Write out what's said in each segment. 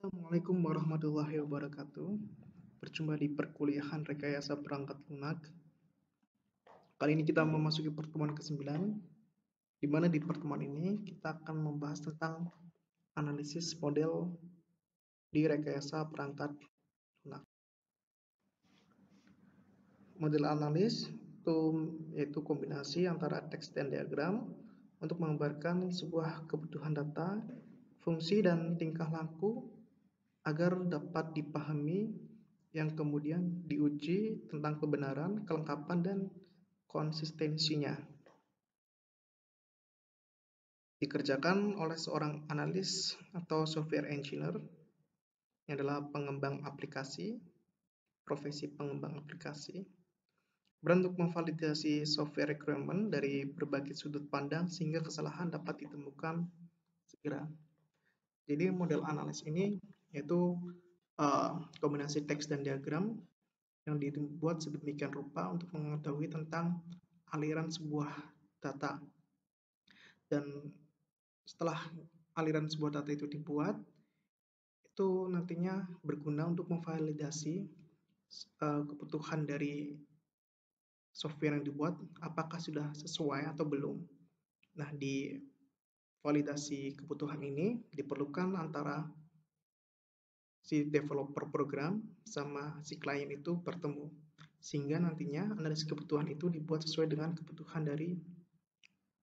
Assalamualaikum warahmatullahi wabarakatuh. Berjumpa di perkuliahan rekayasa perangkat lunak. Kali ini kita memasuki pertemuan ke-9, di mana di pertemuan ini kita akan membahas tentang analisis model di rekayasa perangkat lunak. Model analis itu yaitu kombinasi antara teks dan diagram untuk menggambarkan sebuah kebutuhan data, fungsi dan tingkah laku agar dapat dipahami yang kemudian diuji tentang kebenaran, kelengkapan, dan konsistensinya. Dikerjakan oleh seorang analis atau software engineer yang adalah pengembang aplikasi, profesi pengembang aplikasi, beruntuk memvalidasi software requirement dari berbagai sudut pandang sehingga kesalahan dapat ditemukan segera. Jadi model analis ini yaitu kombinasi teks dan diagram yang dibuat sedemikian rupa untuk mengetahui tentang aliran sebuah data. Dan setelah aliran sebuah data itu dibuat, itu nantinya berguna untuk memvalidasi kebutuhan dari software yang dibuat, apakah sudah sesuai atau belum. Nah, di validasi kebutuhan ini diperlukan antara si developer program sama si klien itu bertemu, sehingga nantinya analisis kebutuhan itu dibuat sesuai dengan kebutuhan dari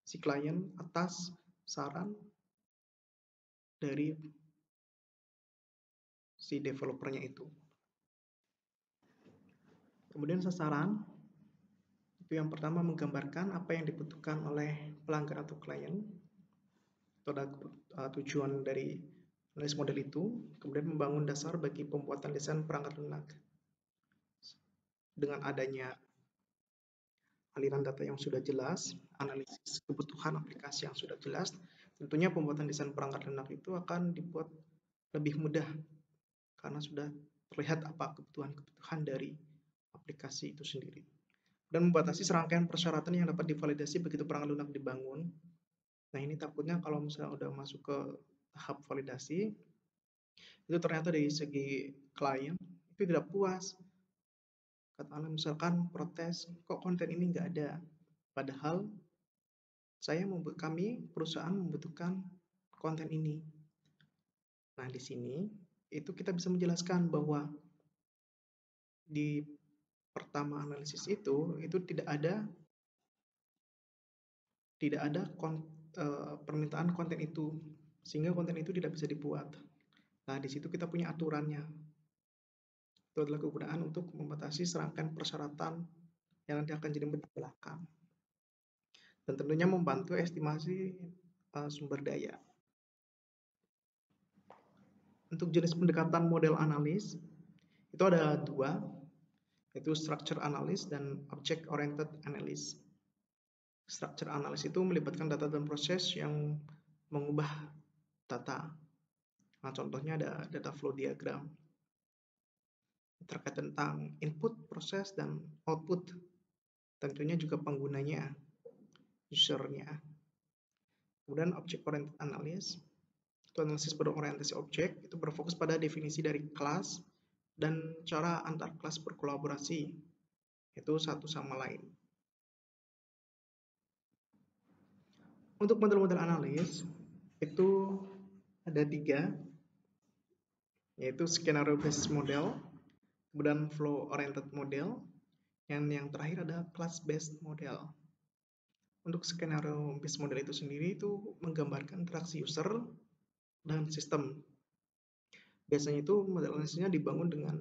si klien atas saran dari si developernya itu. Kemudian sasaran itu yang pertama menggambarkan apa yang dibutuhkan oleh pelanggan atau klien. Itu adalah tujuan dari analis model itu. Kemudian membangun dasar bagi pembuatan desain perangkat lunak. Dengan adanya aliran data yang sudah jelas, analisis kebutuhan aplikasi yang sudah jelas, tentunya pembuatan desain perangkat lunak itu akan dibuat lebih mudah karena sudah terlihat apa kebutuhan dari aplikasi itu sendiri. Dan membatasi serangkaian persyaratan yang dapat divalidasi begitu perangkat lunak dibangun. Nah, ini takutnya kalau misalnya udah masuk ke tahap validasi, itu ternyata dari segi klien itu tidak puas. Katakanlah misalkan protes, kok konten ini nggak ada. Padahal kami perusahaan membutuhkan konten ini. Nah, di sini itu kita bisa menjelaskan bahwa di pertama analisis itu tidak ada permintaan konten itu, sehingga konten itu tidak bisa dibuat. Nah, di situ kita punya aturannya. Itu adalah kegunaan untuk membatasi serangkaian persyaratan yang nanti akan jadi di belakang. Dan tentunya membantu estimasi sumber daya. Untuk jenis pendekatan model analis, itu ada dua, yaitu structure analysis dan object oriented analysis. Structure analysis itu melibatkan data dan proses yang mengubah data. Nah, contohnya ada data flow diagram terkait tentang input, proses, dan output. Tentunya juga penggunanya, usernya. Kemudian object oriented analysis itu analisis berorientasi objek, itu berfokus pada definisi dari kelas dan cara antar kelas berkolaborasi, itu satu sama lain. Untuk model-model analis itu ada 3, yaitu scenario based model, kemudian flow oriented model, dan yang terakhir ada class based model. Untuk skenario based model itu sendiri itu menggambarkan interaksi user dan sistem. Biasanya itu model analisisnya dibangun dengan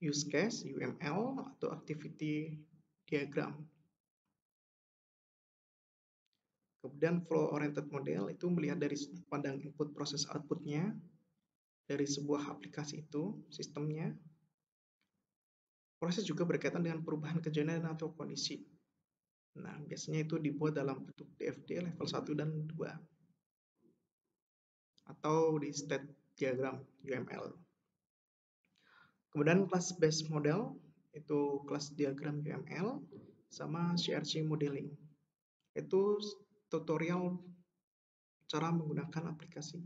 use case, UML, atau activity diagram. Kemudian flow oriented model itu melihat dari sudut pandang input proses outputnya dari sebuah aplikasi itu, sistemnya. Proses juga berkaitan dengan perubahan kejadian atau kondisi. Nah, biasanya itu dibuat dalam bentuk DFD level 1 dan 2. Atau di state diagram UML. Kemudian class based model itu kelas diagram UML sama CRC modeling. Itu tutorial cara menggunakan aplikasi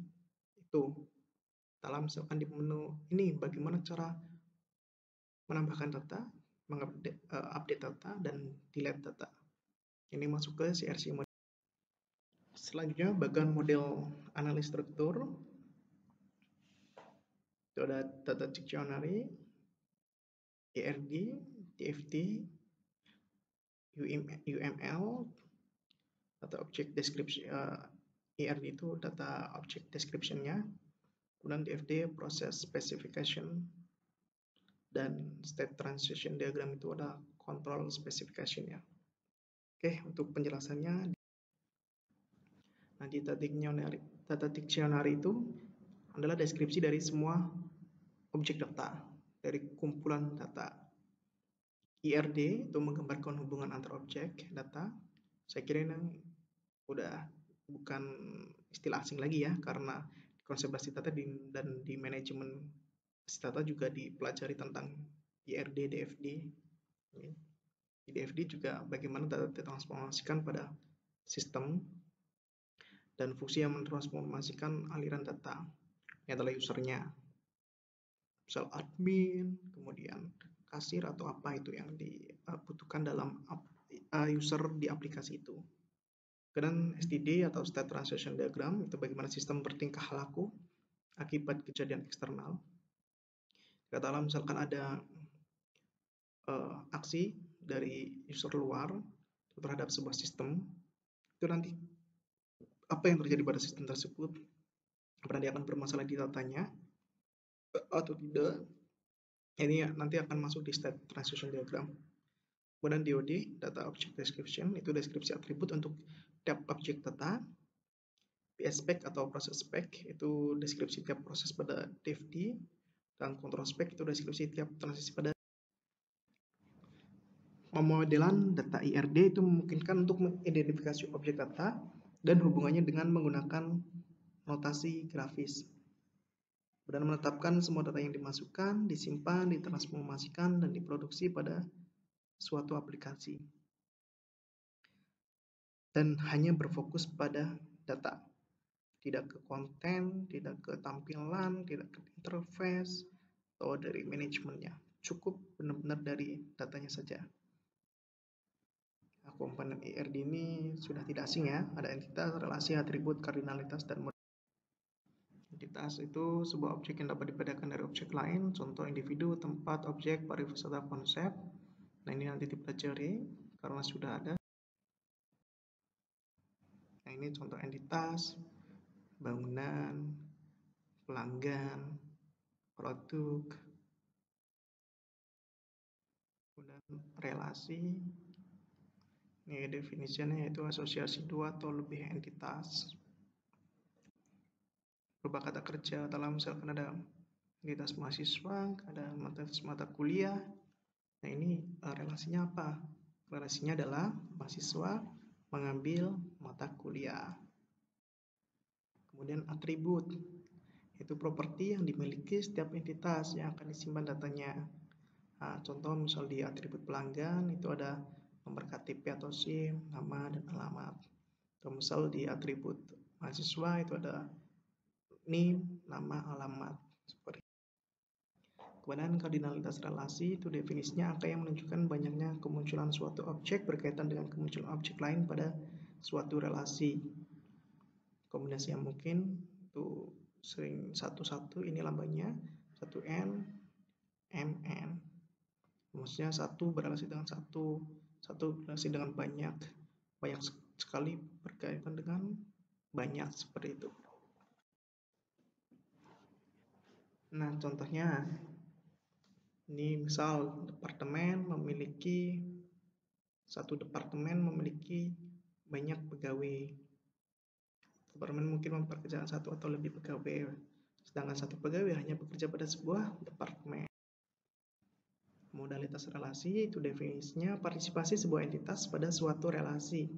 itu. Dalam misalkan di menu ini bagaimana cara menambahkan data, update data, dan delete data. Ini masuk ke CRC model. Selanjutnya bagian model analis struktur. Itu ada data dictionary, ERD, TFT, UML, data object description. ERD itu data object description-nya, kemudian TFT process specification, dan state transition diagram itu ada control specification-nya. Oke, untuk penjelasannya, nah di data dictionary itu adalah deskripsi dari semua objek data, dari kumpulan data. ERD itu menggambarkan hubungan antar objek data. Saya kira ini udah bukan istilah asing lagi ya, karena konsep basis data dan di manajemen basis data juga dipelajari tentang ERD, DFD. Di DFD juga bagaimana data ditransformasikan pada sistem dan fungsi yang mentransformasikan aliran data. Ini adalah usernya, misal admin, kemudian kasir atau apa itu yang dibutuhkan dalam user di aplikasi itu. Kemudian STD atau State Transition Diagram itu bagaimana sistem bertingkah laku akibat kejadian eksternal. Katakanlah misalkan ada aksi dari user luar terhadap sebuah sistem, itu nanti apa yang terjadi pada sistem tersebut, apakah dia akan bermasalah di datanya atau tidak, ini nanti akan masuk di State Transition Diagram. Kemudian DOD, Data Object Description, itu deskripsi atribut untuk tiap objek data. PS spec atau proses spec, itu deskripsi tiap proses pada DFD. Dan control spec, itu deskripsi tiap transisi pada. Pemodelan data IRD itu memungkinkan untuk mengidentifikasi objek data dan hubungannya dengan menggunakan notasi grafis. Dan menetapkan semua data yang dimasukkan, disimpan, ditransformasikan, dan diproduksi pada suatu aplikasi. Dan hanya berfokus pada data. Tidak ke konten, tidak ke tampilan, tidak ke interface, atau dari manajemennya. Cukup benar-benar dari datanya saja. Nah, komponen IRD ini sudah tidak asing ya. Ada entitas, relasi, atribut, kardinalitas, dan model. Entitas itu sebuah objek yang dapat dibedakan dari objek lain, contoh individu, tempat, objek, pariwisata, konsep. Nah ini nanti dipelajari karena sudah ada. Nah ini contoh entitas, bangunan, pelanggan, produk, kemudian relasi. Ini definisinya yaitu asosiasi dua atau lebih entitas. Berupa kata kerja dalam misalkan ada entitas mahasiswa, ada mata kuliah. Nah ini relasinya apa? Relasinya adalah mahasiswa mengambil mata kuliah. Kemudian atribut, itu properti yang dimiliki setiap entitas yang akan disimpan datanya. Nah, contoh misal di atribut pelanggan itu ada nomor KTP atau SIM, nama dan alamat. Atau misal di atribut mahasiswa itu ada NIM, nama, alamat. Seperti itu. Kemudian kardinalitas relasi itu definisinya angka yang menunjukkan banyaknya kemunculan suatu objek berkaitan dengan kemunculan objek lain pada suatu relasi. Kombinasi yang mungkin itu sering satu-satu, ini lambangnya 1N, MN. Maksudnya satu berrelasi dengan satu berrelasi dengan banyak sekali berkaitan dengan banyak, seperti itu. Nah contohnya ini misal satu departemen memiliki banyak pegawai. Departemen mungkin mempekerjakan satu atau lebih pegawai, sedangkan satu pegawai hanya bekerja pada sebuah departemen. Modalitas relasi itu definisinya partisipasi sebuah entitas pada suatu relasi.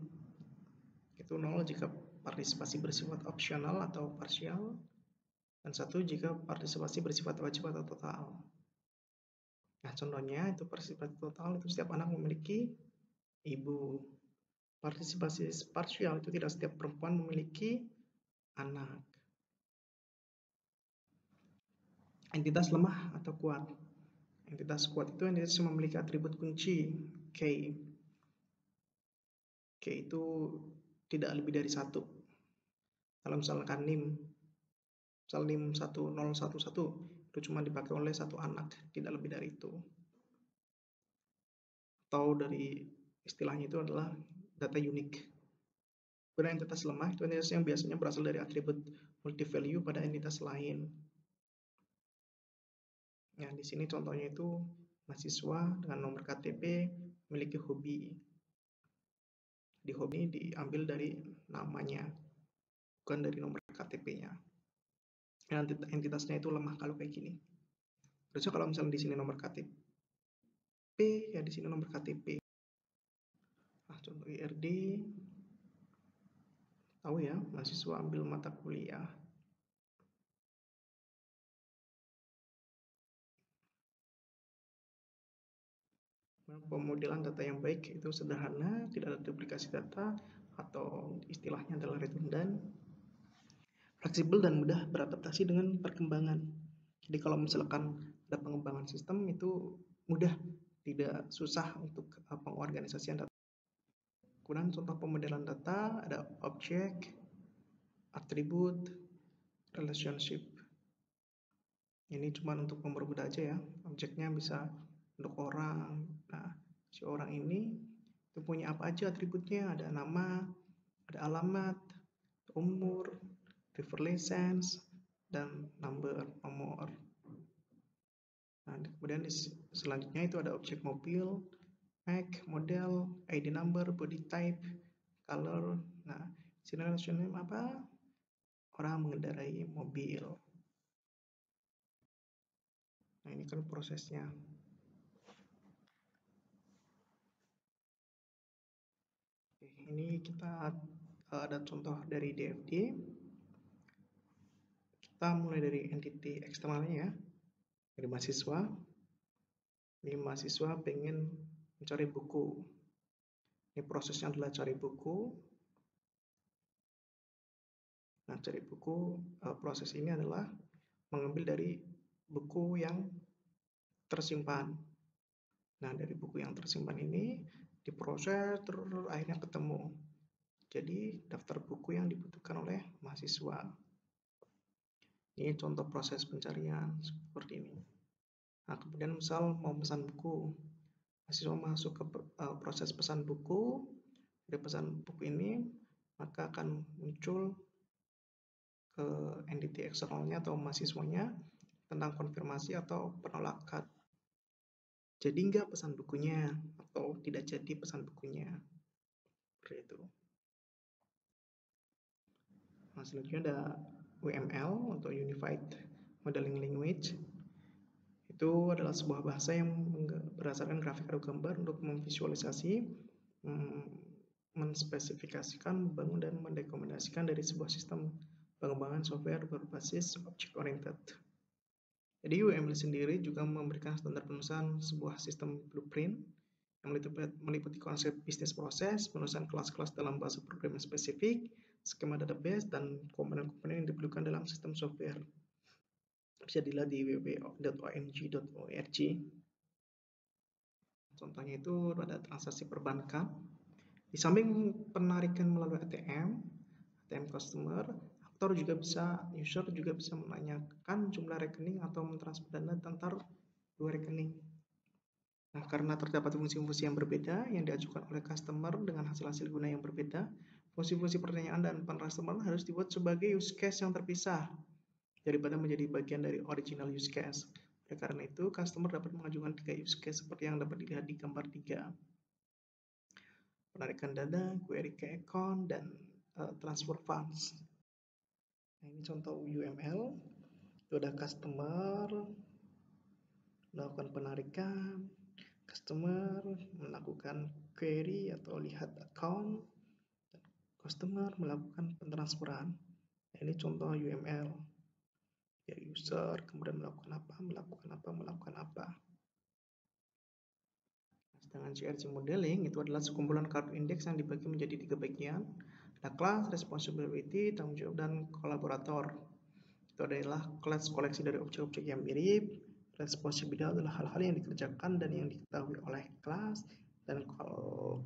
Itu 0 jika partisipasi bersifat opsional atau parsial, dan 1 jika partisipasi bersifat wajib atau total. Nah, contohnya itu partisipasi total itu setiap anak memiliki ibu. Partisipasi parsial itu tidak setiap perempuan memiliki anak. entitas lemah atau kuat. Entitas kuat itu entitas yang memiliki atribut kunci K. K itu tidak lebih dari 1. Kalau misalkan misal NIM 1011 itu cuma dipakai oleh satu anak, tidak lebih dari itu. Atau dari istilahnya itu adalah data unik. Kemudian entitas lemah itu entitas yang biasanya berasal dari atribut multi-value pada entitas lain. Nah, di sini contohnya itu mahasiswa dengan nomor KTP memiliki hobi. Di hobi diambil dari namanya, bukan dari nomor KTP-nya. Nah, entitasnya itu lemah kalau kayak gini. Terusnya kalau misalnya di sini nomor KTP, ya di sini nomor KTP. Nah, contoh IRD, tahu ya, mahasiswa ambil mata kuliah. Pemodelan data yang baik itu sederhana, tidak ada duplikasi data, atau istilahnya adalah redundant, fleksibel dan mudah beradaptasi dengan perkembangan. Jadi kalau misalkan ada pengembangan sistem itu mudah, tidak susah untuk pengorganisasian data. Kemudian contoh pemodelan data ada objek, atribut, relationship. Ini cuma untuk mempermudah aja ya. Objeknya bisa untuk orang. Nah, si orang ini itu punya apa aja atributnya? Ada nama, ada alamat, umur, driver license, dan nomor. Nah, kemudian selanjutnya itu ada objek mobil, make, model, ID number, body type, color. Nah, sini relationnya apa? Orang mengendarai mobil. Nah, ini kan prosesnya. Ini kita ada contoh dari DFD. Kita mulai dari entity eksternalnya ya, dari mahasiswa. Ini mahasiswa pengen mencari buku. Ini prosesnya adalah cari buku. Nah, cari buku, proses ini adalah mengambil dari buku yang tersimpan. Nah, dari buku yang tersimpan ini diproses terus akhirnya ketemu. Jadi, daftar buku yang dibutuhkan oleh mahasiswa. Ini contoh proses pencarian seperti ini. Nah, kemudian misal mau pesan buku, mahasiswa masuk ke proses pesan buku. Dari pesan buku ini, maka akan muncul ke entity eksternalnya atau mahasiswanya tentang konfirmasi atau penolakan. Jadi nggak pesan bukunya atau tidak jadi pesan bukunya. Seperti itu. Nah, selanjutnya ada UML atau Unified Modeling Language. Itu adalah sebuah bahasa yang berdasarkan grafik atau gambar untuk memvisualisasi, menspesifikasikan, membangun, dan mendokumentasikan dari sebuah sistem pengembangan software berbasis object oriented. Jadi UML sendiri juga memberikan standar penulisan sebuah sistem blueprint yang meliputi konsep bisnis proses, penulisan kelas-kelas dalam bahasa program yang spesifik, skema database, dan komponen-komponen yang diperlukan dalam sistem software. Bisa dilihat di www.ong.org. Contohnya itu ada transaksi perbankan. Di samping penarikan melalui ATM customer, user juga bisa menanyakan jumlah rekening atau mentransfer dana antar dua rekening. Nah, karena terdapat fungsi-fungsi yang berbeda yang diajukan oleh customer dengan hasil-hasil guna yang berbeda, fungsi-fungsi pertanyaan dan pentransfer harus dibuat sebagai use case yang terpisah daripada menjadi bagian dari original use case. Oleh karena itu, customer dapat mengajukan 3 use case seperti yang dapat dilihat di gambar 3. Penarikan dana, query ke account, dan transfer funds. Nah, ini contoh UML. Itu ada customer melakukan penarikan, customer melakukan query atau lihat account, dan customer melakukan pentransferan. Nah, ini contoh UML. Ya, user kemudian melakukan apa. Sedangkan CRC modeling itu adalah sekumpulan kartu indeks yang dibagi menjadi 3 bagian. Ada class, responsibility, tanggung jawab, dan kolaborator. itu adalah kelas koleksi dari objek-objek yang mirip. Responsibility adalah hal-hal yang dikerjakan dan yang diketahui oleh kelas, dan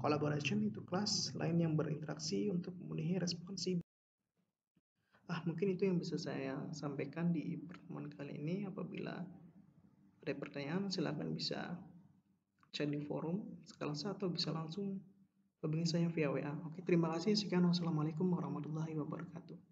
collaboration itu kelas lain yang berinteraksi untuk memenuhi responsibility. Mungkin itu yang bisa saya sampaikan di pertemuan kali ini. Apabila ada pertanyaan, silakan bisa chat di forum skala 1 atau bisa langsung hubungi saya via WA. Oke, terima kasih. Sekian. Wassalamualaikum warahmatullahi wabarakatuh.